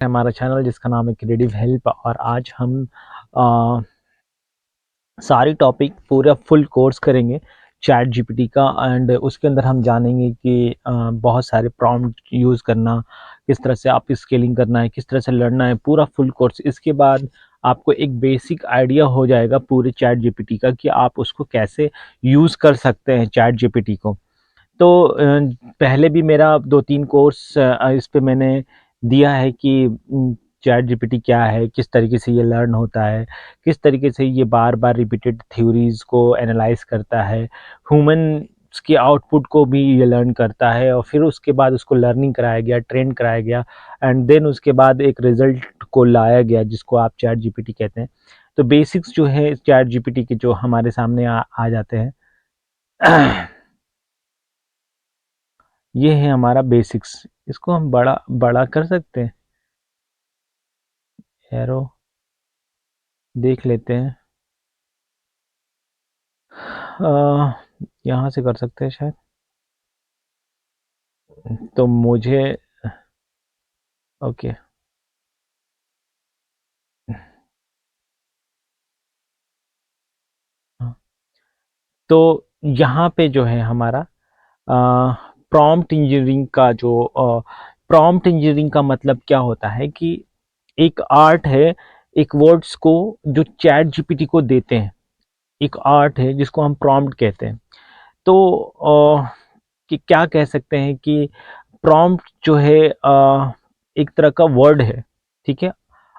हमारा चैनल जिसका नाम है क्रिएटिव हेल्प। और आज हम आ, सारी टॉपिक पूरा फुल कोर्स करेंगे चैट जीपीटी का। एंड उसके अंदर हम जानेंगे कि बहुत सारे प्रॉम्प्ट यूज़ करना, किस तरह से आप स्केलिंग करना है, किस तरह से लड़ना है, पूरा फुल कोर्स। इसके बाद आपको एक बेसिक आइडिया हो जाएगा पूरे चैट जीपीटी का कि आप उसको कैसे यूज़ कर सकते हैं चैट जीपीटी को। तो पहले भी मेरा 2-3 कोर्स इस पे मैंने दिया है कि चैट जीपीटी क्या है, किस तरीके से ये लर्न होता है, किस तरीके से ये बार-बार रिपीटेड थ्योरीज़ को एनालाइज़ करता है, ह्यूमन्स के आउटपुट को भी ये लर्न करता है और फिर उसके बाद उसको लर्निंग कराया गया, ट्रेन कराया गया एंड देन उसके बाद एक रिज़ल्ट को लाया गया जिसको आप चैट जीपीटी कहते हैं। तो बेसिक्स जो है चैट जीपीटी के जो हमारे सामने आ जाते हैं। ये है हमारा बेसिक्स। इसको हम बड़ा बड़ा कर सकते हैं, एरो देख लेते हैं। यहाँ से कर सकते हैं शायद। तो मुझे ओके। हाँ, तो यहाँ पे जो है हमारा प्रॉम्प्ट इंजीनियरिंग का जो प्रॉम्प्ट इंजीनियरिंग का मतलब क्या होता है कि एक आर्ट है, एक वर्ड्स को जो चैट जीपीटी को देते हैं, एक आर्ट है जिसको हम प्रॉम्प्ट कहते हैं। तो कि क्या कह सकते हैं कि प्रॉम्प्ट जो है एक तरह का वर्ड है, ठीक है?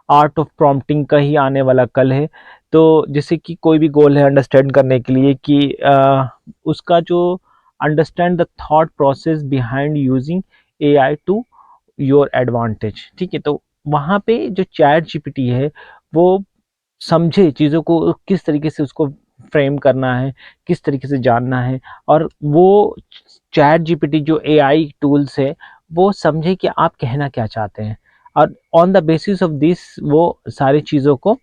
आर्ट ऑफ प्रॉम्प्टिंग का ही आने वाला कल है। तो जैसे कि कोई भी गोल है अंडरस्टैंड करने के लिए कि उसका जो understand the thought process behind using AI to your advantage, ठीक है? तो वहाँ पे जो चैट जीपीटी है वो समझे चीज़ों को किस तरीके से उसको फ्रेम करना है, किस तरीके से जानना है। और वो चैट जीपीटी जो एआई टूल्स है वो समझे कि आप कहना क्या चाहते हैं और on the basis of this वो सारी चीज़ों को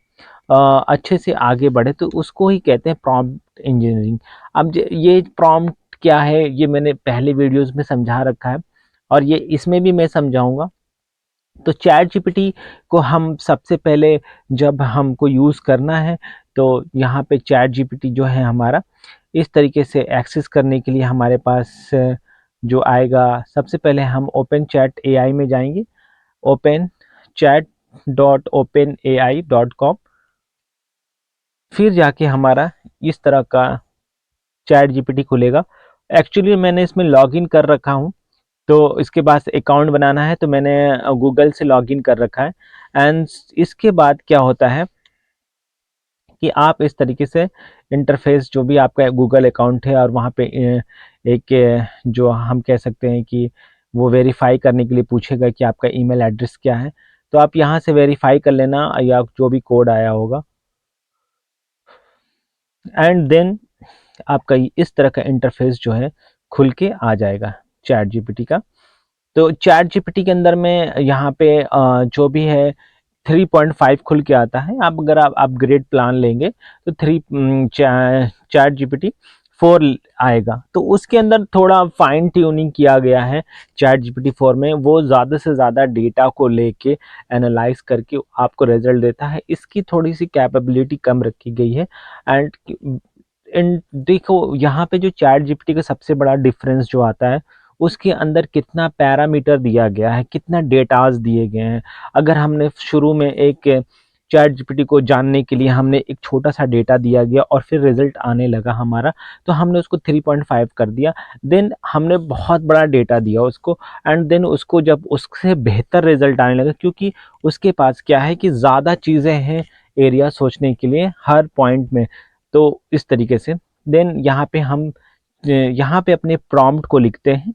अच्छे से आगे बढ़े, तो उसको ही कहते हैं प्रॉम्प्ट इंजीनियरिंग। अब ये प्रॉम्प्ट क्या है ये मैंने पहले वीडियोस में समझा रखा है और ये इसमें भी मैं समझाऊंगा। तो चैट जीपीटी को हम सबसे पहले जब हमको यूज़ करना है तो यहाँ पे चैट जीपीटी जो है हमारा इस तरीके से एक्सेस करने के लिए हमारे पास जो आएगा, सबसे पहले हम ओपन चैट एआई में जाएंगे। Open chat dot open A I dot com. फिर जाके हमारा इस तरह का चैट जीपीटी खुलेगा। एक्चुअली मैंने इसमें लॉगिन कर रखा हूँ, तो इसके बाद अकाउंट बनाना है तो मैंने गूगल से लॉगिन कर रखा है। एंड इसके बाद क्या होता है कि आप इस तरीके से इंटरफेस जो भी आपका गूगल अकाउंट है और वहाँ पे एक जो हम कह सकते हैं कि वो वेरीफाई करने के लिए पूछेगा कि आपका ईमेल एड्रेस क्या है। तो आप यहाँ से वेरीफाई कर लेना या जो भी कोड आया होगा एंड देन आपका इस तरह का इंटरफेस जो है खुल के आ जाएगा चैट जीपीटी का। तो चैट जीपीटी के अंदर में यहाँ पे जो भी है 3.5 खुल के आता है। आप अगर आप अपग्रेड प्लान लेंगे तो चैट जीपीटी 4 आएगा। तो उसके अंदर थोड़ा फाइन ट्यूनिंग किया गया है। चैट जीपीटी 4 में वो ज़्यादा से ज़्यादा डेटा को लेके एनालाइज करके आपको रिजल्ट देता है। इसकी थोड़ी सी कैपेबिलिटी कम रखी गई है। एंड देखो यहाँ पे जो चैट जीपीटी का सबसे बड़ा डिफरेंस जो आता है उसके अंदर कितना पैरामीटर दिया गया है, कितना डेटाज दिए गए हैं। अगर हमने शुरू में एक चैट जीपीटी को जानने के लिए हमने एक छोटा सा डेटा दिया गया और फिर रिजल्ट आने लगा हमारा, तो हमने उसको 3.5 कर दिया। देन हमने बहुत बड़ा डेटा दिया उसको एंड देन उसको जब उससे बेहतर रिजल्ट आने लगा, क्योंकि उसके पास क्या है कि ज़्यादा चीज़ें हैं एरिया सोचने के लिए हर पॉइंट में। तो इस तरीके से देन यहाँ पे अपने प्रॉम्प्ट को लिखते हैं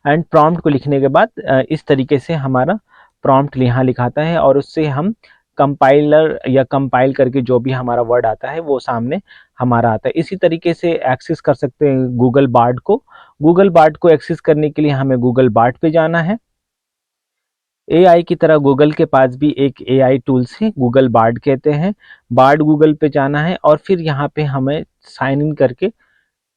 एंड प्रॉम्प्ट को लिखने के बाद इस तरीके से हमारा प्रॉम्प्ट यहाँ लिखाता है और उससे हम कंपाइलर या कंपाइल करके जो भी हमारा वर्ड आता है वो सामने हमारा आता है। इसी तरीके से एक्सेस कर सकते हैं गूगल बार्ड को। गूगल बार्ड को एक्सेस करने के लिए हमें गूगल बार्ड पे जाना है। एआई की तरह गूगल के पास भी एक एआई टूल्स है, गूगल बार्ड कहते हैं। बार्ड गूगल पे जाना है और फिर यहाँ पे हमें साइन इन करके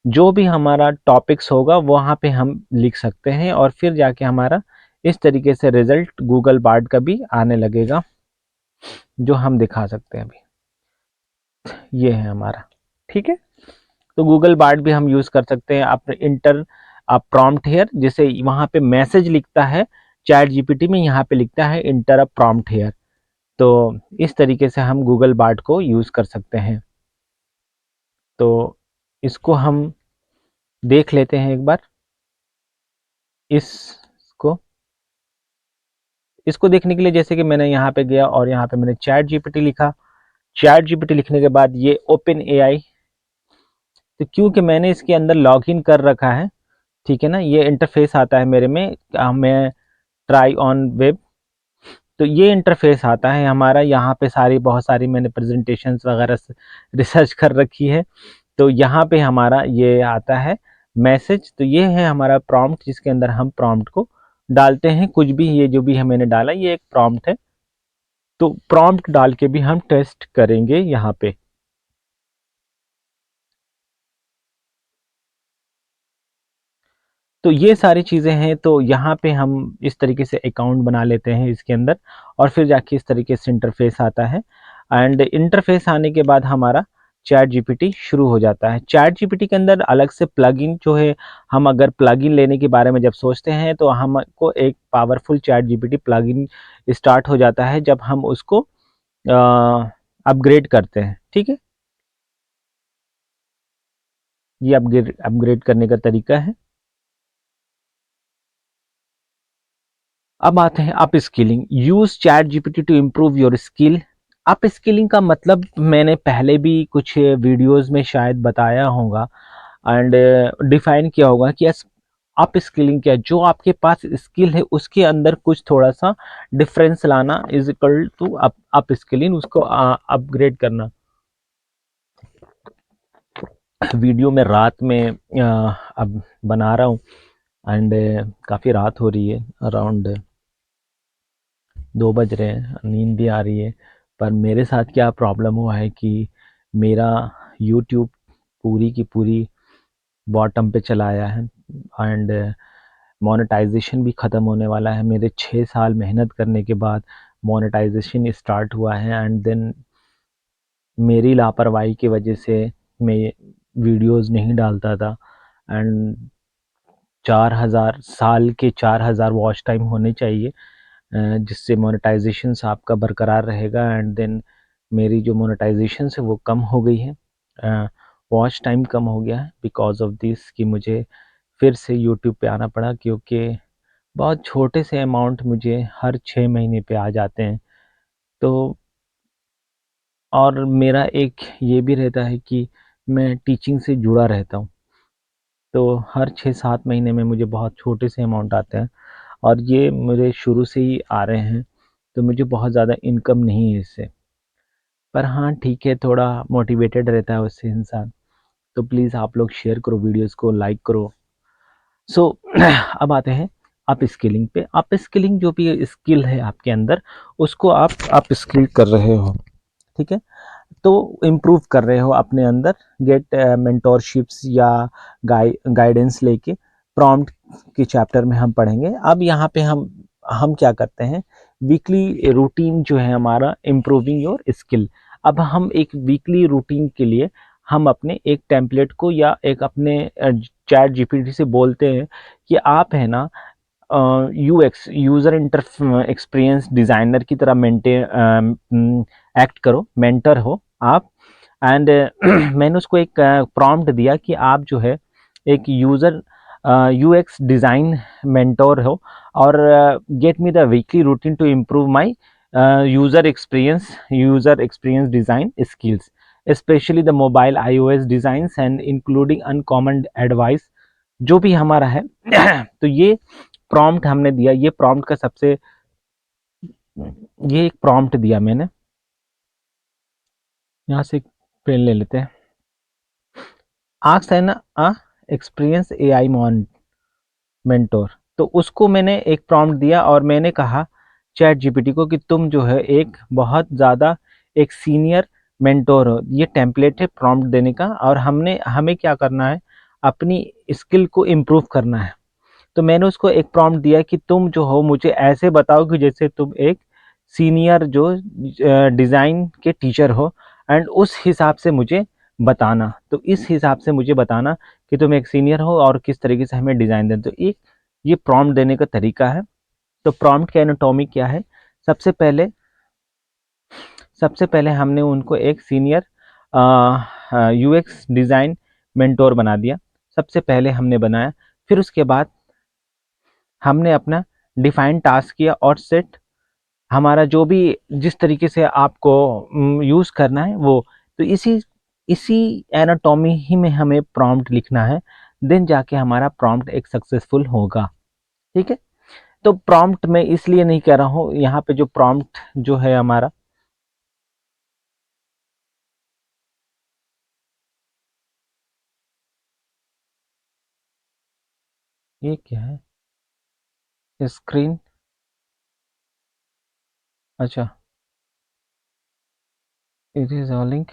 जो भी हमारा टॉपिक्स होगा वहाँ पे हम लिख सकते हैं और फिर जाके हमारा इस तरीके से रिजल्ट गूगल बार्ड का भी आने लगेगा, जो हम दिखा सकते हैं अभी। ये है हमारा, ठीक है। तो गूगल बार्ड भी हम यूज़ कर सकते हैं। आप इंटर आप प्रॉम्प्ट हेयर, जैसे वहाँ पे मैसेज लिखता है चैट जीपीटी में, यहाँ पे लिखता है इंटर अ प्रॉम्प्ट हेयर। तो इस तरीके से हम गूगल बार्ड को यूज़ कर सकते हैं। तो इसको हम देख लेते हैं एक बार। इसको इसको देखने के लिए जैसे कि मैंने यहाँ पे गया और यहाँ पे मैंने चैट जीपीटी लिखा। चैट जीपीटी लिखने के बाद ये ओपन एआई, तो क्योंकि मैंने इसके अंदर लॉगिन कर रखा है, ठीक है ना, ये इंटरफेस आता है मेरे में, मैं ट्राई ऑन वेब, तो ये इंटरफेस आता है हमारा। यहाँ पे बहुत सारी मैंने प्रेजेंटेशंस वगैरह रिसर्च कर रखी है। तो यहाँ पे हमारा ये आता है मैसेज। तो ये है हमारा प्रॉम्प्ट, जिसके अंदर हम प्रॉम्प्ट को डालते हैं। कुछ भी, ये जो भी मैंने डाला ये एक प्रॉम्प्ट है। तो प्रॉम्प्ट डाल के भी हम टेस्ट करेंगे यहाँ पे। तो ये सारी चीज़ें हैं। तो यहाँ पे हम इस तरीके से अकाउंट बना लेते हैं इसके अंदर, और फिर जाके इस तरीके से इंटरफेस आता है। एंड इंटरफेस आने के बाद हमारा चैट जीपीटी शुरू हो जाता है। चैट जीपीटी के अंदर अलग से प्लगइन जो है, हम अगर प्लगइन लेने के बारे में जब सोचते हैं तो हमको एक powerful chat GPT plugin start हो जाता है जब हम उसको अपग्रेड करते हैं, ठीक है। ये अपग्रेड करने का तरीका है। अब आते हैं upskilling. Use ChatGPT to improve your skill. Upskilling का मतलब मैंने पहले भी कुछ वीडियोस में शायद बताया होगा एंड डिफाइन किया होगा कि अप स्किलिंग क्या है। जो आपके पास स्किल है उसके अंदर कुछ थोड़ा सा डिफरेंस लाना is equal to upskilling, उसको अपग्रेड करना। वीडियो में रात में अब बना रहा हूँ एंड काफ़ी रात हो रही है, अराउंड 2 बज रहे हैं, नींद भी आ रही है। पर मेरे साथ क्या प्रॉब्लम हुआ है कि मेरा यूट्यूब पूरी की पूरी बॉटम पे चला आया है एंड मोनेटाइजेशन भी ख़त्म होने वाला है। मेरे 6 साल मेहनत करने के बाद मोनेटाइजेशन स्टार्ट हुआ है एंड देन मेरी लापरवाही की वजह से मैं वीडियोस नहीं डालता था एंड 4,000 वॉच टाइम होने चाहिए, जिससे मोनेटाइजेशन आपका बरकरार रहेगा। एंड देन मेरी जो मोनेटाइजेशन है वो कम हो गई है, वॉच टाइम कम हो गया है बिकॉज ऑफ दिस, कि मुझे फिर से यूट्यूब पे आना पड़ा, क्योंकि बहुत छोटे से अमाउंट मुझे हर 6 महीने पे आ जाते हैं। तो और मेरा एक ये भी रहता है कि मैं टीचिंग से जुड़ा रहता हूँ, तो हर 6-7 महीने में मुझे बहुत छोटे से अमाउंट आते हैं और ये मेरे शुरू से ही आ रहे हैं। तो मुझे बहुत ज़्यादा इनकम नहीं है इससे। पर हाँ ठीक है, थोड़ा मोटिवेटेड रहता है उससे इंसान। तो प्लीज़ आप लोग शेयर करो, वीडियोस को लाइक करो। सो अब आते हैं अप स्किलिंग पे। अप स्किलिंग जो भी स्किल है आपके अंदर, उसको आप अप स्किल कर रहे हो, ठीक है। तो इम्प्रूव कर रहे हो अपने अंदर, गेट मेंटोरशिप्स या गाइडेंस लेके। प्रॉम्प्ट के चैप्टर में हम पढ़ेंगे। अब यहाँ पे हम क्या करते हैं, वीकली रूटीन जो है हमारा इम्प्रूविंग योर स्किल। अब हम एक वीकली रूटीन के लिए हम अपने एक टेम्पलेट को या एक अपने चैट जीपीटी से बोलते हैं कि आप है ना यूएक्स यूज़र एक्सपीरियंस डिज़ाइनर की तरह मेंटेन एक्ट करो, मेंटर हो आप। एंड मैंने उसको एक प्रॉम्प्ट दिया कि आप जो है एक यूज़र यूएक्स डिज़ाइन मेंटोर हो और get me the weekly routine to improve my user experience design skills, specially the mobile iOS designs and including uncommon advice, जो भी हमारा है। तो ये प्रॉम्प्ट हमने दिया। ये प्रॉम्प्ट का सबसे, ये एक प्रॉम्प्ट दिया मैंने। यहाँ से एक पेन ले लेते हैं। Ask an experience AI mentor. तो उसको मैंने एक प्रॉम्प्ट दिया और मैंने कहा चैट जीपीटी को कि तुम जो है एक बहुत ज़्यादा एक सीनियर मेंटोर हो। ये टेम्पलेट है प्रॉम्प्ट देने का, और हमें क्या करना है, अपनी स्किल को इम्प्रूव करना है। तो मैंने उसको एक प्रॉम्प्ट दिया कि तुम जो हो मुझे ऐसे बताओ कि जैसे तुम एक सीनियर जो डिज़ाइन के टीचर हो, एंड उस हिसाब से मुझे बताना। तो इस हिसाब से मुझे बताना कि तुम एक सीनियर हो और किस तरीके से हमें डिज़ाइन देना। तो एक ये प्रॉम्प्ट देने का तरीका है। तो प्रॉम्प्ट की एनाटॉमी क्या है? सबसे पहले सबसे पहले हमने उनको एक सीनियर यूएक्स डिज़ाइन मेंटोर बना दिया। सबसे पहले हमने बनाया, फिर उसके बाद हमने अपना डिफाइन टास्क किया और सेट हमारा जो भी जिस तरीके से आपको यूज़ करना है वो। तो इसी इसी एनाटॉमी ही में हमें प्रॉम्प्ट लिखना है, देन जाके हमारा प्रॉम्प्ट एक सक्सेसफुल होगा। ठीक है? तो प्रॉम्प्ट मैं इसलिए नहीं कह रहा हूँ, यहाँ पे जो प्रॉम्प्ट जो है हमारा, ये क्या है? स्क्रीन, अच्छा, इट इज अ लिंक।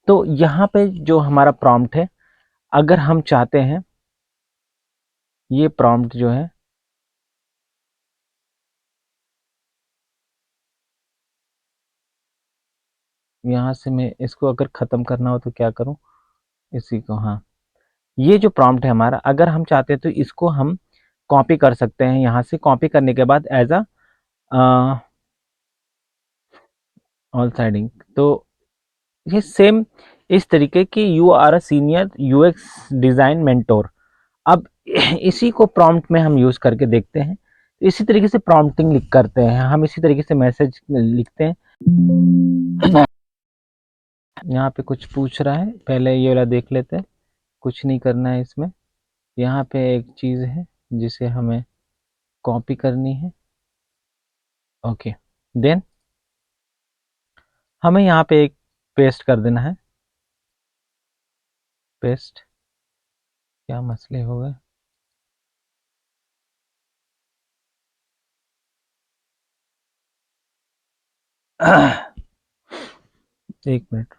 तो यहाँ पे जो हमारा प्रॉम्प्ट है, अगर हम चाहते हैं ये प्रॉम्प्ट जो है, यहाँ से मैं इसको अगर ख़त्म करना हो तो क्या करूँ? इसी को, हाँ, ये जो प्रॉम्प्ट है हमारा, अगर हम चाहते हैं तो इसको हम कॉपी कर सकते हैं। यहाँ से कॉपी करने के बाद एज अ ऑल साइडिंग, तो ये सेम इस तरीके की you are a senior UX design mentor. अब इसी को प्रॉम्प्ट में हम यूज़ करके देखते हैं। इसी तरीके से प्रॉम्प्टिंग लिख करते हैं हम, इसी तरीके से मैसेज लिखते हैं। यहाँ पे कुछ पूछ रहा है, पहले ये वाला देख लेते हैं। कुछ नहीं करना है इसमें। यहाँ पे एक चीज़ है जिसे हमें कॉपी करनी है। ओके, देन हमें यहाँ पे एक पेस्ट कर देना है। पेस्ट, क्या मसले हो गए? एक मिनट,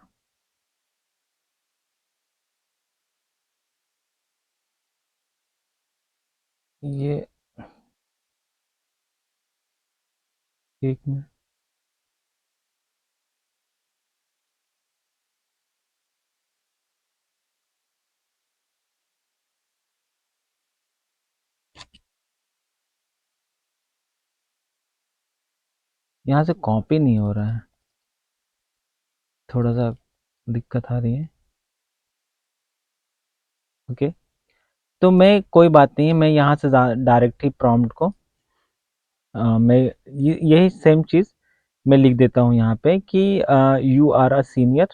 ये एक मिनट, यहाँ से कॉपी नहीं हो रहा है, थोड़ा सा दिक्कत आ रही है। ओके, तो मैं, कोई बात नहीं है, मैं यहाँ से डायरेक्ट ही प्रॉम्प्ट को मैं यही सेम चीज़ मैं लिख देता हूँ यहाँ पे कि you are a senior,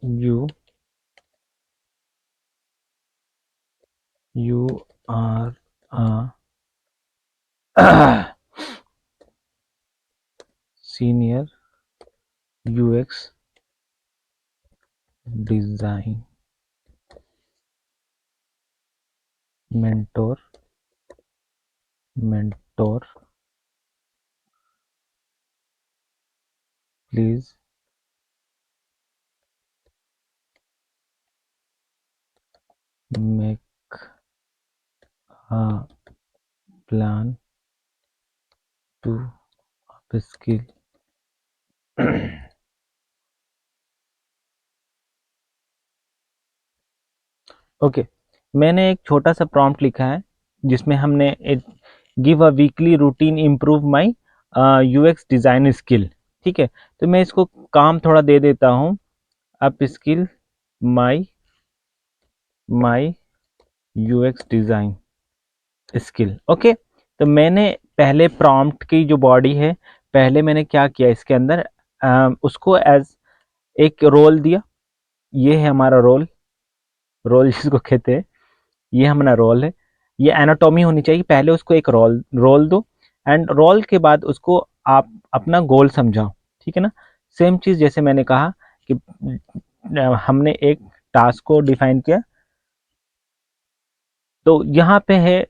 you you are a senior UX design mentor mentor please make a plan to upskill. Okay, मैंने एक छोटा सा प्रॉम्प्ट लिखा है जिसमें हमने give a weekly routine improve my UX design skill. ठीक है, तो मैं इसको काम थोड़ा दे देता हूँ, अप स्किल माई माई यूएक्स डिज़ाइन स्किल। ओके, तो मैंने पहले प्रॉम्प्ट की जो बॉडी है, पहले मैंने क्या किया इसके अंदर, उसको एज एक रोल दिया। ये है हमारा रोल, रोल जिसको कहते हैं, ये हमारा रोल है। ये एनाटॉमी होनी चाहिए, पहले उसको एक रोल रोल दो, एंड रोल के बाद उसको आप अपना गोल समझाओ। ठीक है ना? सेम चीज़ जैसे मैंने कहा कि हमने एक टास्क को डिफाइन किया, तो यहाँ पे है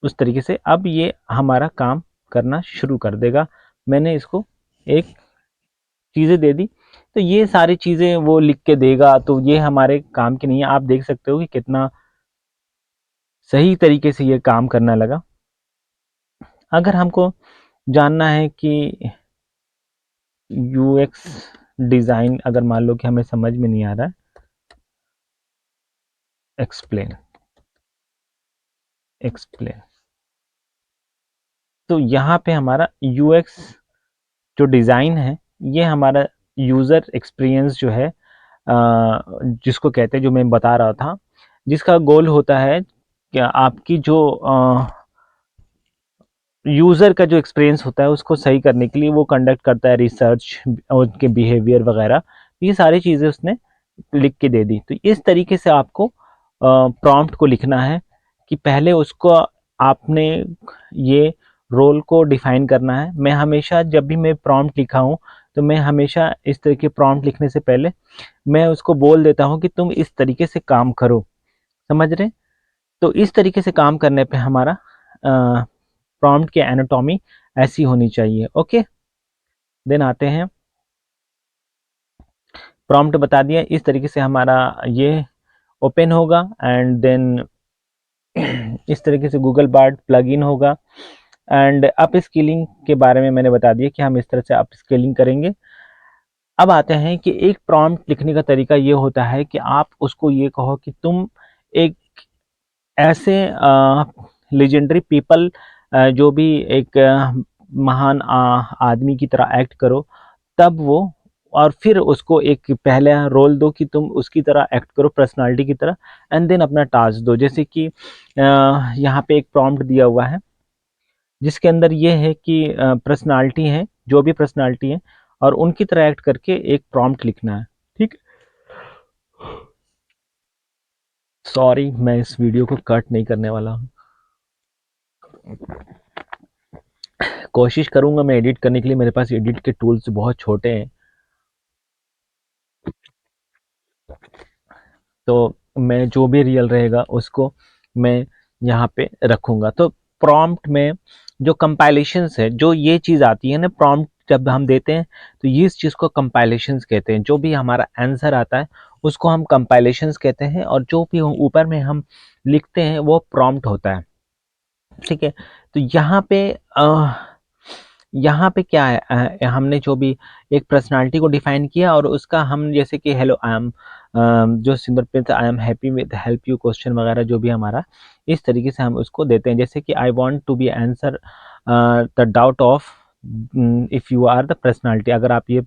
उस तरीके से। अब ये हमारा काम करना शुरू कर देगा। मैंने इसको एक चीज़ें दे दी, तो ये सारी चीज़ें वो लिख के देगा, तो ये हमारे काम की नहीं है। आप देख सकते हो कि कितना सही तरीके से ये काम करने लगा। अगर हमको जानना है कि यूएक्स डिज़ाइन अगर मान लो कि हमें समझ में नहीं आ रहा है, एक्सप्लेन तो यहाँ पे हमारा यूएक्स जो डिज़ाइन है ये हमारा यूज़र एक्सपीरियंस जो है जिसको कहते हैं, जो मैं बता रहा था, जिसका गोल होता है कि आपकी जो यूज़र का जो एक्सपीरियंस होता है उसको सही करने के लिए वो कंडक्ट करता है रिसर्च, उनके बिहेवियर वगैरह, ये सारी चीज़ें उसने लिख के दे दी। तो इस तरीके से आपको प्रॉम्प्ट को लिखना है कि पहले उसको आपने ये रोल को डिफाइन करना है। मैं हमेशा जब भी मैं प्रॉम्प्ट लिखा हूँ तो मैं हमेशा इस तरह के प्रॉम्प्ट लिखने से पहले मैं उसको बोल देता हूँ कि तुम इस तरीके से काम करो, समझ रहे? तो इस तरीके से काम करने पे हमारा प्रॉम्प्ट की एनाटॉमी ऐसी होनी चाहिए। ओके, देन आते हैं, प्रॉम्प्ट बता दिया, इस तरीके से हमारा ये ओपन होगा एंड देन इस तरीके से गूगल बार्ड प्लगइन होगा एंड अप स्केलिंग के बारे में मैंने बता दिया कि हम इस तरह से अप स्केलिंग करेंगे। अब आते हैं कि एक प्रॉम्प्ट लिखने का तरीका ये होता है कि आप उसको ये कहो कि तुम एक ऐसे लेजेंडरी पीपल जो भी एक महान आदमी की तरह एक्ट करो, तब वो, और फिर उसको एक पहला रोल दो कि तुम उसकी तरह एक्ट करो, पर्सनालिटी की तरह, एंड देन अपना टास्क दो। जैसे कि यहाँ पे एक प्रॉम्प्ट दिया हुआ है जिसके अंदर ये है कि पर्सनालिटी है, जो भी पर्सनालिटी है, और उनकी तरह एक्ट करके एक प्रॉम्प्ट लिखना है। ठीक, सॉरी मैं इस वीडियो को कट नहीं करने वाला हूँ, कोशिश करूंगा मैं एडिट करने के लिए, मेरे पास एडिट के टूल्स बहुत छोटे हैं, तो मैं जो भी रियल रहेगा उसको मैं यहाँ पे रखूँगा। तो प्रॉम्प्ट में जो कंपाइलेशंस है, जो ये चीज़ आती है ना, प्रॉम्प्ट जब हम देते हैं तो ये इस चीज़ को कंपाइलेशंस कहते हैं। जो भी हमारा आंसर आता है उसको हम कंपाइलेशंस कहते हैं, और जो भी ऊपर में हम लिखते हैं वो प्रॉम्प्ट होता है। ठीक है, तो यहाँ पे क्या है, हमने जो भी एक पर्सनालिटी को डिफाइन किया और उसका हम जैसे कि हेलो आई एम, जो Simarpreet I am happy with help you question वगैरह जो भी हमारा, इस तरीके से हम उसको देते हैं। जैसे कि I want to be answer the doubt of if you are the personality, अगर आप ये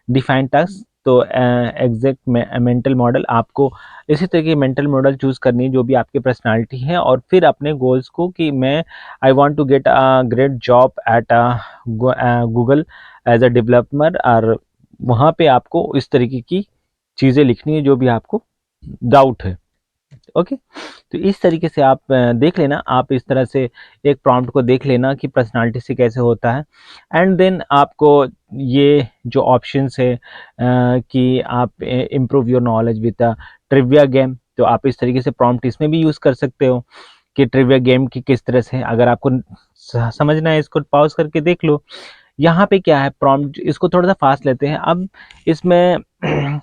डिफाइन टास्क, तो एग्जैक्ट मेंटल मॉडल आपको इसी तरह की मेंटल मॉडल चूज़ करनी है जो भी आपकी पर्सनालिटी है, और फिर अपने गोल्स को कि मैं I want to get a great job at Google as a developer, और वहाँ पे आपको इस तरीके की चीज़ें लिखनी है जो भी आपको डाउट है। ओके, तो इस तरीके से आप देख लेना, आप इस तरह से एक प्रॉम्प्ट को देख लेना कि पर्सनालिटी से कैसे होता है, एंड देन आपको ये जो ऑप्शंस है कि आप improve your knowledge with trivia game, तो आप इस तरीके से प्रॉम्प्ट इसमें भी यूज़ कर सकते हो कि ट्रिविया गेम की किस तरह से, अगर आपको समझना है इसको पॉज करके देख लो। यहाँ पे क्या है प्रॉम्प्ट, इसको थोड़ा सा फास्ट लेते हैं। अब इसमें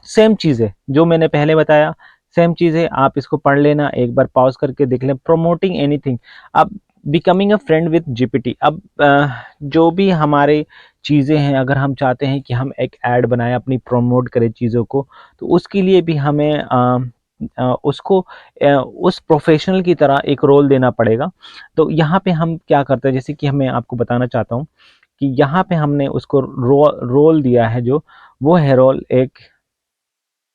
सेम चीज़ है जो मैंने पहले बताया, सेम चीज़ है, आप इसको पढ़ लेना, एक बार पॉज करके देख लें। प्रोमोटिंग एनीथिंग, अब becoming a friend with GPT, अब जो भी हमारे चीज़ें हैं, अगर हम चाहते हैं कि हम एक ऐड बनाएं, अपनी प्रमोट करें चीज़ों को, तो उसके लिए भी हमें उसको उस प्रोफेशनल की तरह एक रोल देना पड़ेगा। तो यहाँ पे हम क्या करते हैं, जैसे कि मैं आपको बताना चाहता हूँ कि यहाँ पे हमने उसको रोल दिया है, जो वो है रोल एक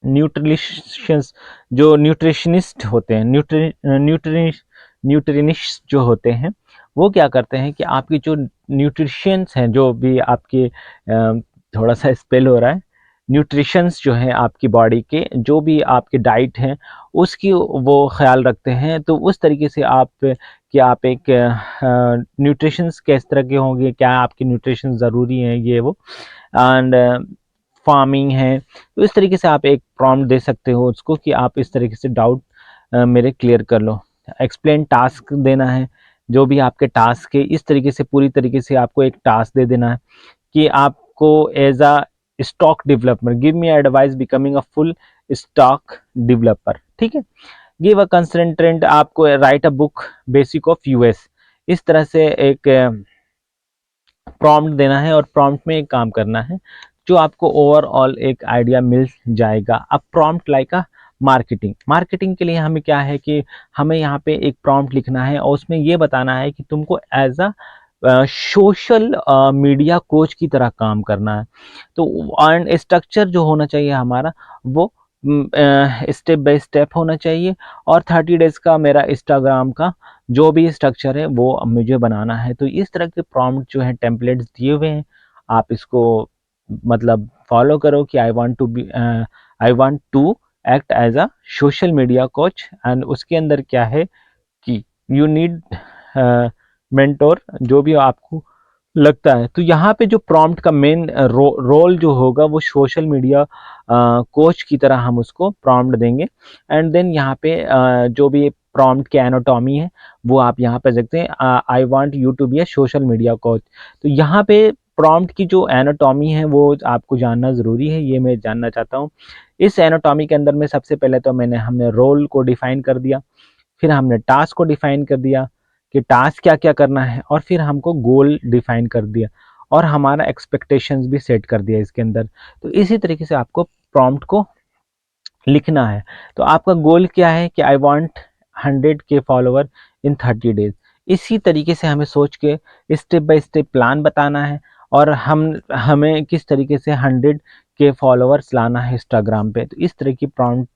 न्यूट्रिशंस, जो न्यूट्रिशनिस्ट होते हैं, न्यूट्रिनिस्ट जो होते हैं, वो क्या करते हैं कि आपकी जो न्यूट्रिशंस हैं, जो भी आपके थोड़ा सा स्पेल हो रहा है, न्यूट्रिशंस जो हैं आपकी बॉडी के, जो भी आपके डाइट हैं उसकी वो ख्याल रखते हैं। तो उस तरीके से आप कि आप एक न्यूट्रिशंस किस तरह के होंगे, क्या आपकी न्यूट्रिशन ज़रूरी है, ये वो, एंड फार्मिंग है। तो इस तरीके से आप एक प्रॉम्प्ट दे सकते हो उसको कि आप इस तरीके से डाउट मेरे क्लियर कर लो। एक्सप्लेन टास्क देना है, जो भी आपके टास्क है इस तरीके से पूरी तरीके से आपको एक टास्क दे देना है कि आपको as a stack developer give me advice becoming a full stack developer. ठीक है, गिव अ कंसंट्रेंट, आपको write a book basic of US, इस तरह से एक प्रॉम्प्ट देना है और प्रॉम्प्ट में एक काम करना है जो आपको ओवरऑल एक आइडिया मिल जाएगा। अब prompt like a marketing, marketing के लिए हमें क्या है कि हमें यहाँ पे एक प्रॉम्प्ट लिखना है और उसमें ये बताना है कि तुमको as a social media coach की तरह काम करना है। तो स्ट्रक्चर जो होना चाहिए हमारा वो स्टेप बाय स्टेप होना चाहिए, और 30 डेज का मेरा इंस्टाग्राम का जो भी स्ट्रक्चर है वो मुझे बनाना है। तो इस तरह के प्रॉम्प्ट जो है टेम्पलेट्स दिए हुए हैं, आप इसको मतलब फॉलो करो कि I want to act as a social media coach, and उसके अंदर क्या है कि यू नीड मेंटोर, जो भी आपको लगता है। तो यहाँ पे जो प्रॉम्प्ट का मेन रोल जो होगा वो सोशल मीडिया कोच की तरह हम उसको प्रॉम्प्ट देंगे। एंड देन यहाँ पे जो भी प्रॉम्प्ट के एनाटॉमी है वो आप यहाँ पे देखते हैं, I want you to be a social media coach. तो यहाँ पे प्रॉम्प्ट की जो एनाटॉमी है वो आपको जानना ज़रूरी है, ये मैं जानना चाहता हूँ। इस एनाटॉमी के अंदर में सबसे पहले तो हमने रोल को डिफाइन कर दिया, फिर हमने टास्क को डिफाइन कर दिया कि टास्क क्या क्या करना है, और फिर हमको गोल डिफाइन कर दिया और हमारा एक्सपेक्टेशंस भी सेट कर दिया इसके अंदर। तो इसी तरीके से आपको प्रॉम्प्ट को लिखना है। तो आपका गोल क्या है कि आई वांट 100 के फॉलोवर इन 30 डेज। इसी तरीके से हमें सोच के स्टेप बाय स्टेप प्लान बताना है, और हमें किस तरीके से 100 के फॉलोवर्स लाना है इंस्टाग्राम पे। तो इस तरह की प्रॉम्प्ट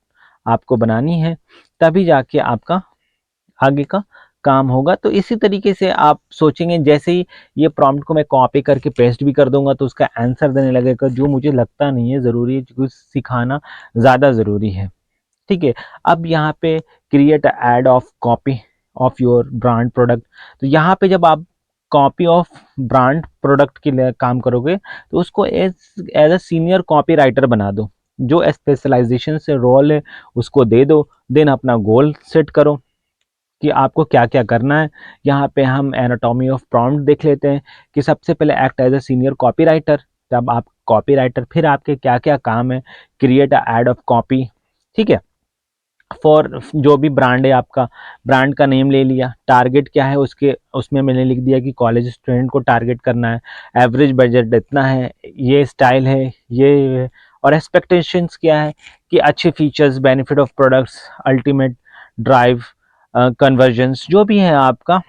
आपको बनानी है, तभी जाके आपका आगे का काम होगा। तो इसी तरीके से आप सोचेंगे, जैसे ही ये प्रॉम्प्ट को मैं कॉपी करके पेस्ट भी कर दूंगा तो उसका आंसर देने लगेगा, जो मुझे लगता नहीं है ज़रूरी है, क्योंकि सिखाना ज़्यादा ज़रूरी है। ठीक है। अब यहाँ पे create add of copy of your brand product. तो यहाँ पे जब आप कॉपी ऑफ ब्रांड प्रोडक्ट के लिए काम करोगे तो उसको as as a senior copy writer बना दो, जो स्पेशलाइजेशन से रोल है उसको दे दो। देन अपना गोल सेट करो कि आपको क्या क्या करना है। यहाँ पे हम एनाटॉमी ऑफ प्रॉम्प्ट देख लेते हैं कि सबसे पहले act as a senior copy writer. जब आप कॉपी राइटर, फिर आपके क्या क्या काम है, create a ad of copy. ठीक है। फॉर जो भी ब्रांड है, आपका ब्रांड का नेम ले लिया, टारगेट क्या है उसके, उसमें मैंने लिख दिया कि कॉलेज स्टूडेंट को टारगेट करना है, एवरेज बजट इतना है, ये स्टाइल है, ये। और एक्सपेक्टेशंस क्या है कि अच्छे features, benefit of products, ultimate drive convergence, जो भी है आपका,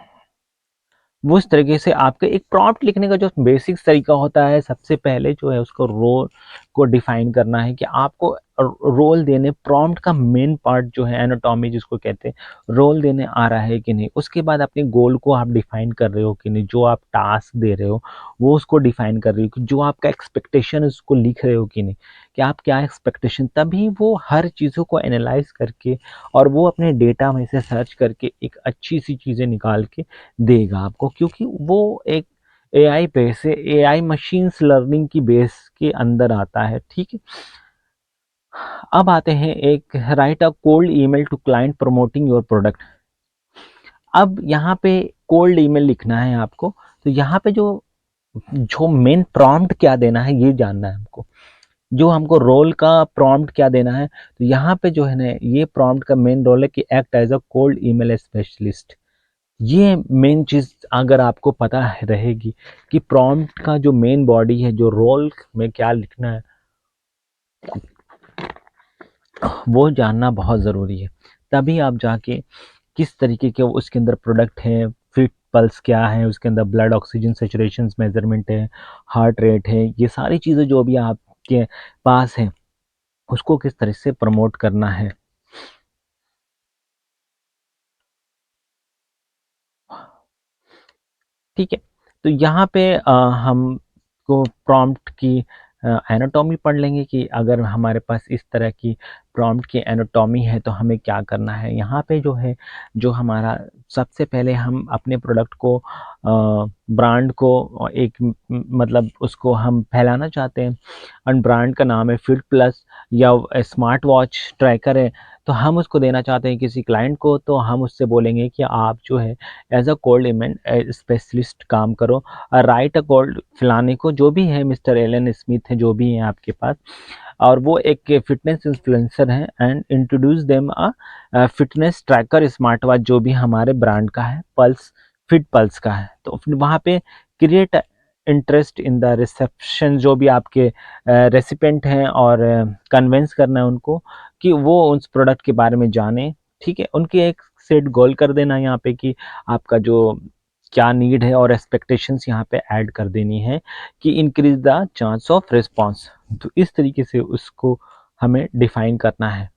वो उस तरीके से आपके एक प्रॉम्प्ट लिखने का जो बेसिक तरीका होता है, सबसे पहले जो है उसको रोल को डिफाइन करना है कि आपको रोल देने, प्रॉम्प्ट का मेन पार्ट जो है एनाटॉमी जिसको कहते हैं, रोल देने आ रहा है कि नहीं। उसके बाद अपने गोल को आप डिफाइन कर रहे हो कि नहीं, जो आप टास्क दे रहे हो वो उसको डिफाइन कर रहे हो कि जो आपका एक्सपेक्टेशन है उसको लिख रहे हो कि नहीं, कि आप क्या एक्सपेक्टेशन, तभी वो हर चीज़ों को एनालाइज करके और वो अपने डेटा में से सर्च करके एक अच्छी सी चीज़ें निकाल के देगा आपको, क्योंकि वो एक एआई बेस है, एआई मशीन्स लर्निंग की बेस के अंदर आता है। ठीक है। अब आते हैं एक write a cold email to client promoting your product. अब यहाँ पे कोल्ड ईमेल लिखना है आपको। तो यहाँ पे जो जो मेन प्रॉम्प्ट क्या देना है ये जानना है हमको, जो हमको रोल का प्रॉम्प्ट क्या देना है। तो यहाँ पे जो है ना, ये प्रॉम्प्ट का मेन रोल है कि act as a cold email specialist. ये मेन चीज़ अगर आपको पता रहेगी कि प्रॉम्प्ट का जो मेन बॉडी है, जो रोल में क्या लिखना है, वो जानना बहुत ज़रूरी है। तभी आप जाके किस तरीके के उसके अंदर प्रोडक्ट है, फिट पल्स क्या है, उसके अंदर ब्लड ऑक्सीजन सेचुरेशन मेजरमेंट है, हार्ट रेट है, ये सारी चीज़ें जो भी आपके पास है उसको किस तरह से प्रमोट करना है। ठीक है। तो यहाँ पे हमको प्रॉम्प्ट की एनाटॉमी पढ़ लेंगे कि अगर हमारे पास इस तरह की प्रॉम्प्ट की एनाटॉमी है तो हमें क्या करना है। यहाँ पे जो है, जो हमारा सबसे पहले हम अपने प्रोडक्ट को, ब्रांड को एक मतलब उसको हम फैलाना चाहते हैं, और ब्रांड का नाम है फिट प्लस, या स्मार्ट वॉच ट्रैकर है। तो हम उसको देना चाहते हैं किसी क्लाइंट को, तो हम उससे बोलेंगे कि आप जो है एज अ कोल्ड इमेंट स्पेशलिस्ट काम करो, राइट अ कोल्ड फलाने को, जो भी है मिस्टर एलन स्मिथ है, जो भी है आपके पास, और वो एक फिटनेस इन्फ्लुएंसर हैं and introduce them a fitness tracker smart watch जो भी हमारे ब्रांड का है, पल्स, फिट पल्स का है। तो फिर वहाँ पे create interest in the reception, जो भी आपके रेसिपेंट हैं, और कन्विंस करना है उनको कि वो उस प्रोडक्ट के बारे में जाने। ठीक है, उनकी एक सेट गोल कर देना यहाँ पे कि आपका जो क्या नीड है, और एक्सपेक्टेशंस यहाँ पे ऐड कर देनी है कि increase the chance of response. तो इस तरीके से उसको हमें डिफाइन करना है।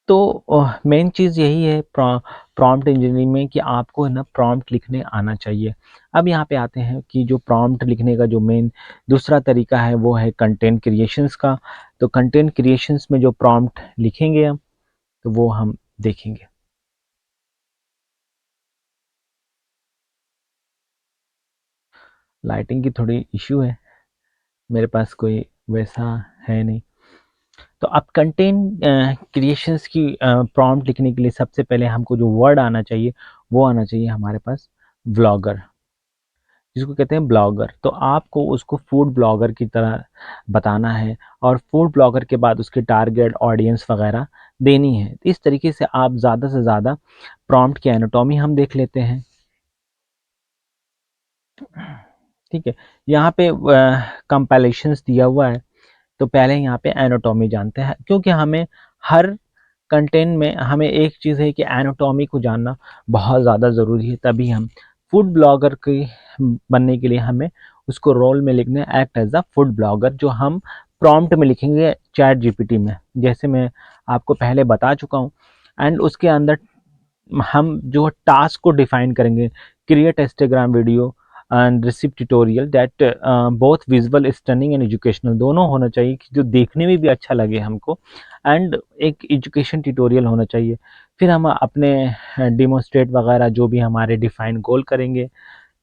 तो मेन चीज़ यही है प्रॉम्प्ट इंजीनियरिंग में कि आपको है ना प्रॉम्प्ट लिखने आना चाहिए। अब यहाँ पे आते हैं कि जो प्रॉम्प्ट लिखने का जो मेन दूसरा तरीका है वो है कंटेंट क्रिएशंस का। तो कंटेंट क्रिएशंस में जो प्रॉम्प्ट लिखेंगे हम, तो वो हम देखेंगे। लाइटिंग की थोड़ी इश्यू है, मेरे पास कोई वैसा है नहीं। तो अब कंटेंट क्रिएशंस की प्रॉम्प्ट लिखने के लिए सबसे पहले हमको जो वर्ड आना चाहिए वो आना चाहिए हमारे पास व्लॉगर, जिसको कहते हैं ब्लॉगर। तो आपको उसको फूड ब्लॉगर की तरह बताना है, और फूड ब्लॉगर के बाद उसकी टारगेट ऑडियंस वगैरह देनी है। तो इस तरीके से आप ज़्यादा से ज़्यादा प्रॉम्प्ट की एनाटॉमी हम देख लेते हैं। ठीक है, यहाँ पे कंपाइलेशंस दिया हुआ है, तो पहले यहाँ पे एनाटॉमी जानते हैं, क्योंकि हमें हर कंटेंट में हमें एक चीज़ है कि एनाटॉमी को जानना बहुत ज़्यादा ज़रूरी है। तभी हम फूड ब्लॉगर की बनने के लिए हमें उसको रोल में लिखना है, act as a food blogger, जो हम प्रॉम्प्ट में लिखेंगे चैट जीपीटी में, जैसे मैं आपको पहले बता चुका हूँ। एंड उसके अंदर हम जो टास्क को डिफाइन करेंगे, create Instagram video and receipt tutorial that both visual stunning and educational, दोनों होना चाहिए कि जो देखने में भी अच्छा लगे हमको, एंड एक एजुकेशन ट्यूटोरियल होना चाहिए। फिर हम अपने डिमोन्स्ट्रेट वगैरह जो भी हमारे डिफाइन गोल करेंगे।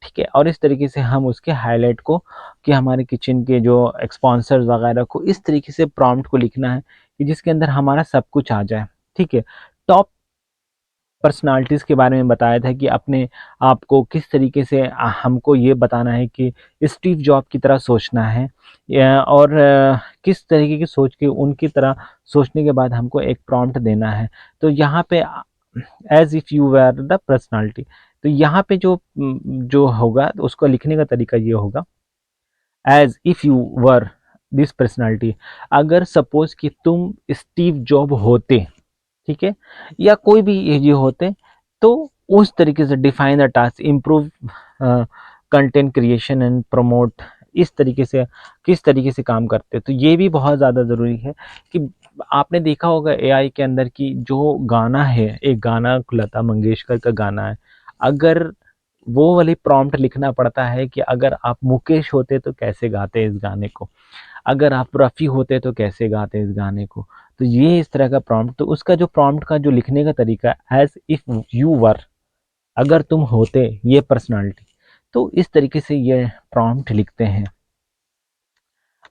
ठीक है, और इस तरीके से हम उसके हाईलाइट को, कि हमारे किचन के जो स्पॉन्सर्स वगैरह को, इस तरीके से प्रॉम्प्ट को लिखना है कि जिसके अंदर हमारा सब कुछ आ जाए। ठीक है, टॉप पर्सनालिटीज़ के बारे में बताया था कि अपने आप को किस तरीके से हमको ये बताना है कि स्टीव जॉब की तरह सोचना है, और किस तरीके की सोच के उनकी तरह सोचने के बाद हमको एक प्रॉम्प्ट देना है। तो यहाँ पे as if you were the personality, तो यहाँ पे जो होगा तो उसको लिखने का तरीका ये होगा, as if you were this personality, अगर सपोज कि तुम स्टीव जॉब होते, ठीक है, या कोई भी ये होते, तो उस तरीके से define the task, improve content creation and promote, इस तरीके से किस तरीके से काम करते हैं। तो ये भी बहुत ज़्यादा ज़रूरी है कि आपने देखा होगा एआई के अंदर कि जो गाना है, एक गाना लता मंगेशकर का गाना है, अगर वो वाली प्रॉम्प्ट लिखना पड़ता है कि अगर आप मुकेश होते तो कैसे गाते इस गाने को, अगर आप रफ़ी होते तो कैसे गाते इस गाने को। तो ये इस तरह का प्रॉम्प्ट, तो उसका जो प्रॉम्प्ट का जो लिखने का तरीका, एज़ इफ़ यू वर, अगर तुम होते ये पर्सनैलिटी, तो इस तरीके से ये प्रॉम्प्ट लिखते हैं।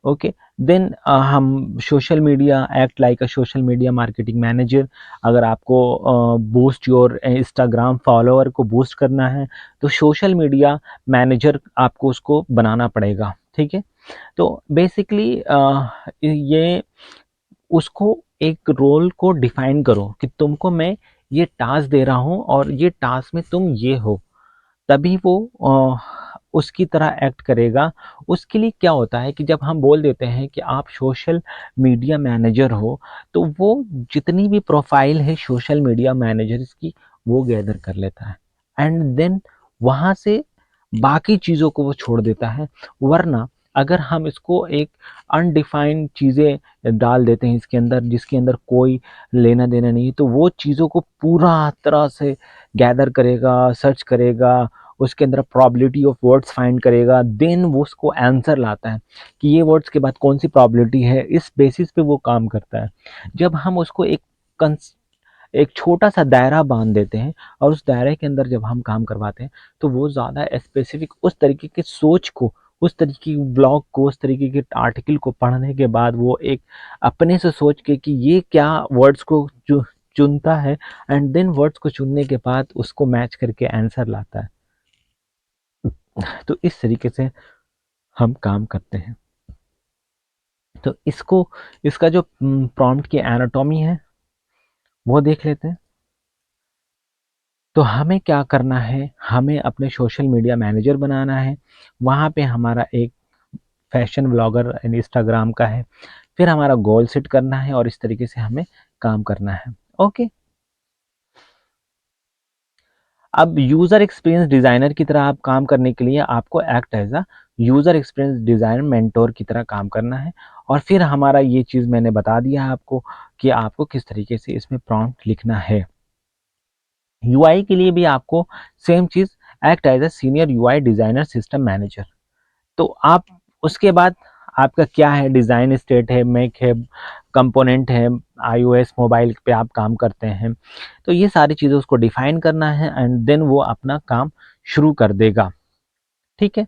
ओके, देन हम सोशल मीडिया, एक्ट लाइक अ सोशल मीडिया मार्केटिंग मैनेजर। अगर आपको बूस्ट योर इंस्टाग्राम फॉलोअर को बूस्ट करना है, तो सोशल मीडिया मैनेजर आपको उसको बनाना पड़ेगा। ठीक है, तो बेसिकली ये उसको एक रोल को डिफाइन करो कि तुमको मैं ये टास्क दे रहा हूँ और ये टास्क में तुम ये हो, तभी वो उसकी तरह एक्ट करेगा। उसके लिए क्या होता है कि जब हम बोल देते हैं कि आप सोशल मीडिया मैनेजर हो, तो वो जितनी भी प्रोफाइल है सोशल मीडिया मैनेजर्स की, वो गैदर कर लेता है, एंड देन वहाँ से बाकी चीज़ों को वो छोड़ देता है। वरना अगर हम इसको एक अनडिफाइंड चीज़ें डाल देते हैं इसके अंदर, जिसके अंदर कोई लेना देना नहीं है, तो वो चीज़ों को पूरा तरह से गैदर करेगा, सर्च करेगा, उसके अंदर प्रोबेबिलिटी ऑफ वर्ड्स फाइंड करेगा, देन वो उसको आंसर लाता है कि ये वर्ड्स के बाद कौन सी प्रोबेबिलिटी है, इस बेसिस पे वो काम करता है। जब हम उसको एक छोटा सा दायरा बांध देते हैं, और उस दायरे के अंदर जब हम काम करवाते हैं, तो वो ज़्यादा स्पेसिफिक उस तरीके की सोच को, उस तरीके की ब्लॉग को, उस तरीके के आर्टिकल को पढ़ने के बाद वो एक अपने से सोच के कि ये क्या वर्ड्स को चुनता है, एंड देन वर्ड्स को चुनने के बाद उसको मैच करके आंसर लाता है। तो इस तरीके से हम काम करते हैं। तो इसका जो प्रॉम्प्ट की एनाटॉमी है वो देख लेते हैं। तो हमें क्या करना है, हमें अपने सोशल मीडिया मैनेजर बनाना है। वहाँ पे हमारा एक फैशन ब्लॉगर इंस्टाग्राम का है, फिर हमारा गोल सेट करना है और इस तरीके से हमें काम करना है। ओके। अब यूज़र एक्सपीरियंस डिज़ाइनर की तरह आप काम करने के लिए आपको act as a user experience designer mentor की तरह काम करना है। और फिर हमारा ये चीज़ मैंने बता दिया है आपको कि आपको किस तरीके से इसमें प्रॉम्प्ट लिखना है। यूआई के लिए भी आपको सेम चीज़, act as a senior UI designer system manager. तो आप उसके बाद आपका क्या है, डिज़ाइन स्टेट है, मैक है, कंपोनेंट है, आईओएस मोबाइल पे आप काम करते हैं, तो ये सारी चीज़ें उसको डिफाइन करना है एंड देन वो अपना काम शुरू कर देगा। ठीक है।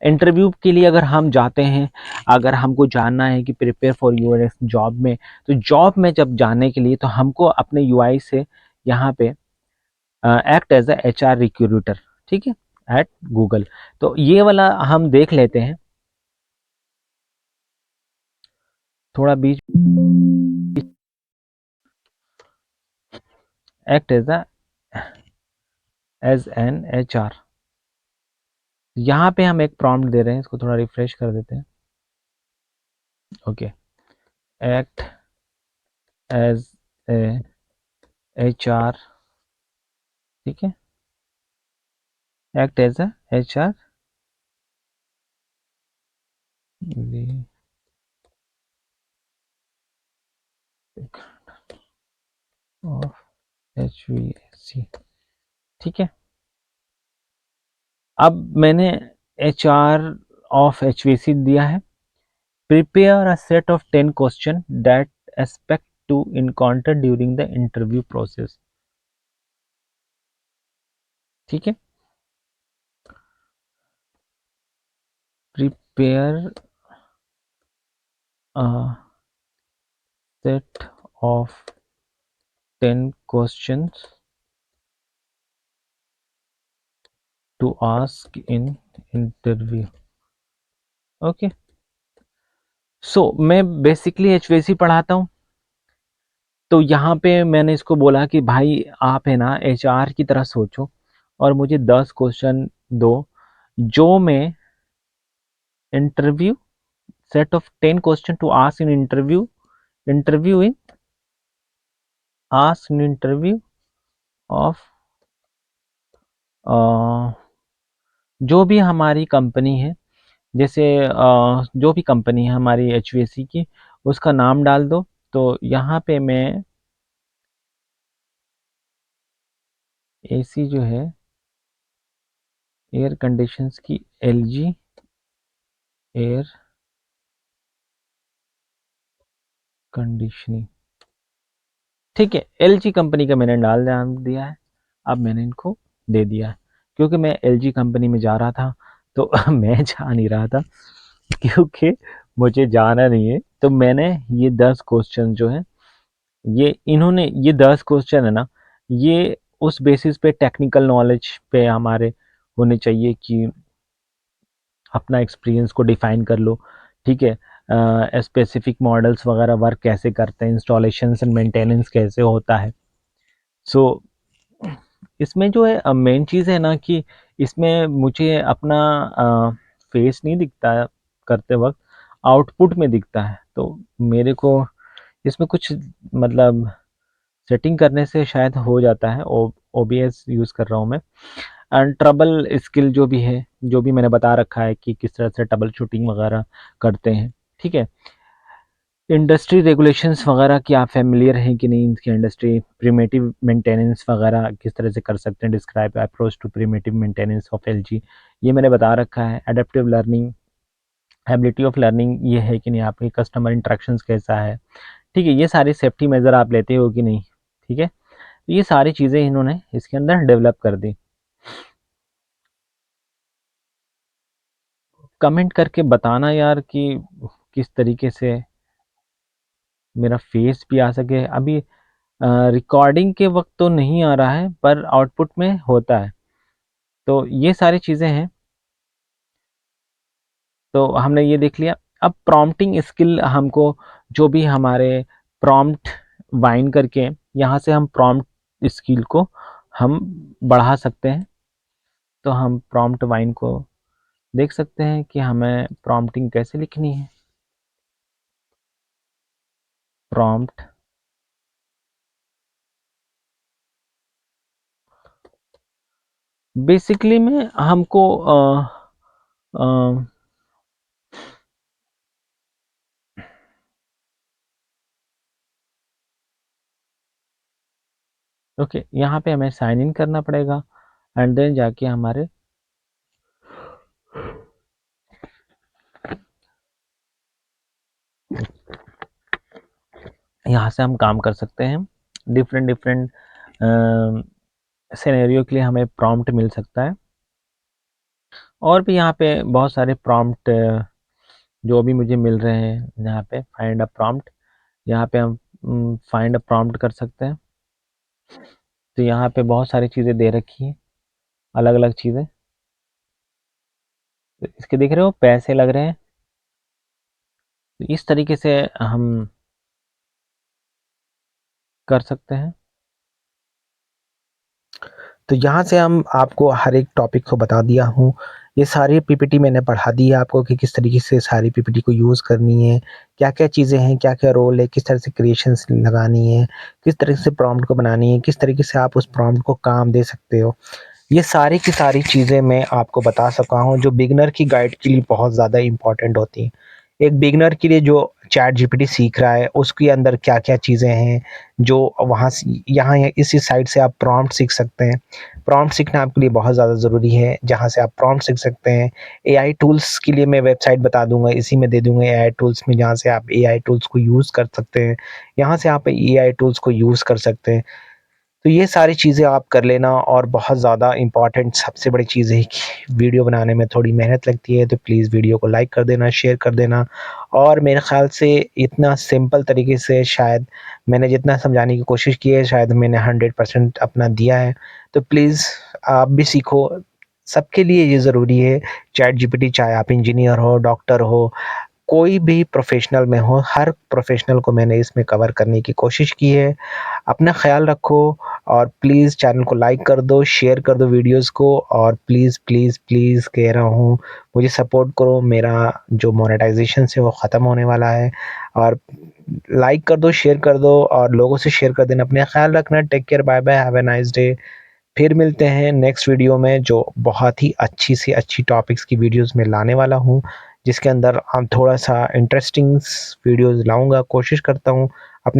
इंटरव्यू के लिए अगर हम जाते हैं, अगर हमको जानना है कि प्रिपेयर फॉर यूर जॉब में, तो जॉब में जब जाने के लिए तो हमको अपने यूआई से यहाँ पे act as a HR recruiter, ठीक है, एट गूगल। तो ये वाला हम देख लेते हैं थोड़ा बीच, act as an H R. यहाँ पे हम एक प्रॉम्प्ट दे रहे हैं, इसको थोड़ा रिफ्रेश कर देते हैं। Okay. Act as a H R, ठीक है, act as a H R of H V C, ठीक है। अब मैंने H R of H V C दिया है। Prepare a set of 10 question that expect to encounter during the interview process, ठीक है। Prepare a set of 10 questions to ask in interview। Okay. So मैं basically HVC पढ़ाता हूँ। तो यहाँ पे मैंने इसको बोला कि भाई आप है ना एचआर की तरह सोचो और मुझे 10 क्वेश्चन दो जो मैं interview, set of 10 question to ask in interview, interview in ask in interview of जो भी हमारी कंपनी है, जैसे जो भी कंपनी है हमारी एचवीसी की, उसका नाम डाल दो। तो यहाँ पे मैं एसी जो है एयर कंडीशंस की, एलजी एयर कंडीशनिंग, ठीक है, एलजी कंपनी का मैंने डाल दिया है। अब मैंने इनको दे दिया है क्योंकि मैं एलजी कंपनी में जा रहा था, तो मैं जा नहीं रहा था क्योंकि मुझे जाना नहीं है। तो मैंने ये 10 क्वेश्चन जो है, ये इन्होंने ये 10 क्वेश्चन है ना, ये उस बेसिस पे टेक्निकल नॉलेज पे हमारे होने चाहिए कि अपना एक्सपीरियंस को डिफाइन कर लो, ठीक है। स्पेसिफिक मॉडल्स वगैरह वर्क कैसे करते हैं, इंस्टॉलेशन एंड मेंटेनेंस कैसे होता है। सो इसमें जो है मेन चीज़ है ना कि इसमें मुझे अपना फेस नहीं दिखता है करते वक्त, आउटपुट में दिखता है। तो मेरे को इसमें कुछ मतलब सेटिंग करने से शायद हो जाता है। ओबीएस यूज़ कर रहा हूँ मैं। एंड ट्रबल स्किल जो भी है, जो भी मैंने बता रखा है कि किस तरह से ट्रबल शूटिंग वगैरह करते हैं, ठीक है। इंडस्ट्री रेगुलेशंस वगैरह की आप फैमिलियर हैं कि नहीं, इनकी इंडस्ट्री प्रिमेटिव मेंटेनेंस वगैरह किस तरह से कर सकते हैं, describe approach to primitive maintenance of LG, ये मैंने बता रखा है। Adaptive learning, ability of learning ये है कि नहीं, आपकी कस्टमर इंटरेक्शंस कैसा है, ठीक है। ये सारी सेफ्टी मेजर आप लेते हो कि नहीं, ठीक है। तो ये सारी चीज़ें इन्होंने इसके अंदर डेवलप कर दी। कमेंट करके बताना यार कि किस तरीके से मेरा फेस भी आ सके। अभी रिकॉर्डिंग के वक्त तो नहीं आ रहा है पर आउटपुट में होता है। तो ये सारी चीज़ें हैं। तो हमने ये देख लिया। अब प्रॉम्प्टिंग स्किल हमको जो भी हमारे प्रॉम्प्ट वाइन करके यहाँ से हम प्रॉम्प्ट स्किल को हम बढ़ा सकते हैं। तो हम प्रॉम्प्ट वाइन को देख सकते हैं कि हमें प्रॉम्प्टिंग कैसे लिखनी है। प्रॉम्प्ट बेसिकली में हमको ओके, यहाँ पे हमें साइन इन करना पड़ेगा एंड देन जाके हमारे यहाँ से हम काम कर सकते हैं। डिफरेंट डिफरेंट सिनेरियो के लिए हमें प्रॉम्प्ट मिल सकता है। और भी यहाँ पे बहुत सारे प्रॉम्प्ट जो भी मुझे मिल रहे हैं, यहाँ पे फाइंड अ प्रॉम्प्ट, यहाँ पे हम फाइंड अ प्रॉम्प्ट कर सकते हैं। तो यहाँ पे बहुत सारी चीज़ें दे रखी हैं, अलग अलग चीज़ें। तो इसके देख रहे हो पैसे लग रहे हैं। तो इस तरीके से हम कर सकते हैं। तो यहाँ से हम आपको हर एक टॉपिक को बता दिया हूँ। ये सारी पीपीटी मैंने पढ़ा दी है आपको कि किस तरीके से सारी पीपीटी को यूज़ करनी है, क्या-क्या चीज़ें हैं, क्या-क्या रोल है, किस तरह से क्रिएशंस लगानी है, किस तरह से प्रॉम्प्ट को बनानी है, किस तरीके से आप उस प्रॉम्प्ट को काम दे सकते हो। ये सारी की सारी चीज़ें मैं आपको बता सका हूँ जो बिगिनर की गाइड के लिए बहुत ज़्यादा इम्पोर्टेंट होती हैं। एक बिगिनर के लिए जो चैट जीपीटी सीख रहा है उसके अंदर क्या-क्या चीज़ें हैं जो वहाँ से यहाँ इसी साइट से आप प्रॉम्प्ट सीख सकते हैं। प्रॉम्प्ट सीखना आपके लिए बहुत ज़्यादा ज़रूरी है, जहाँ से आप प्रॉम्प्ट सीख सकते हैं। एआई टूल्स के लिए मैं वेबसाइट बता दूँगा, इसी में दे दूँगा एआई टूल्स में, जहाँ से आप एआई टूल्स को यूज़ कर सकते हैं। यहाँ से आप एआई टूल्स को यूज़ कर सकते हैं। तो ये सारी चीज़ें आप कर लेना। और बहुत ज़्यादा इम्पॉर्टेंट सबसे बड़ी चीज़ है कि वीडियो बनाने में थोड़ी मेहनत लगती है, तो प्लीज़ वीडियो को लाइक कर देना, शेयर कर देना। और मेरे ख़्याल से इतना सिंपल तरीके से शायद मैंने जितना समझाने की कोशिश की है, शायद मैंने 100% अपना दिया है। तो प्लीज़ आप भी सीखो, सबके लिए ये ज़रूरी है चैट जीपीटी, चाहे आप इंजीनियर हो, डॉक्टर हो, कोई भी प्रोफ़ेशनल में हो, हर प्रोफ़ेशनल को मैंने इसमें कवर करने की कोशिश की है। अपना ख़्याल रखो और प्लीज़ चैनल को लाइक कर दो, शेयर कर दो वीडियोज़ को। और प्लीज़, प्लीज़, प्लीज़ कह रहा हूँ, मुझे सपोर्ट करो। मेरा जो मोनेटाइज़ेशन है वो ख़त्म होने वाला है। और लाइक कर दो, शेयर कर दो और लोगों से शेयर कर देना। अपना ख़्याल रखना। Take care, bye bye, have a nice day. फिर मिलते हैं नेक्स्ट वीडियो में, जो बहुत ही अच्छी से अच्छी टॉपिक्स की वीडियोज़ मैं लाने वाला हूँ, जिसके अंदर हम थोड़ा-सा इंटरेस्टिंग वीडियोज़ लाऊँगा, कोशिश करता हूँ।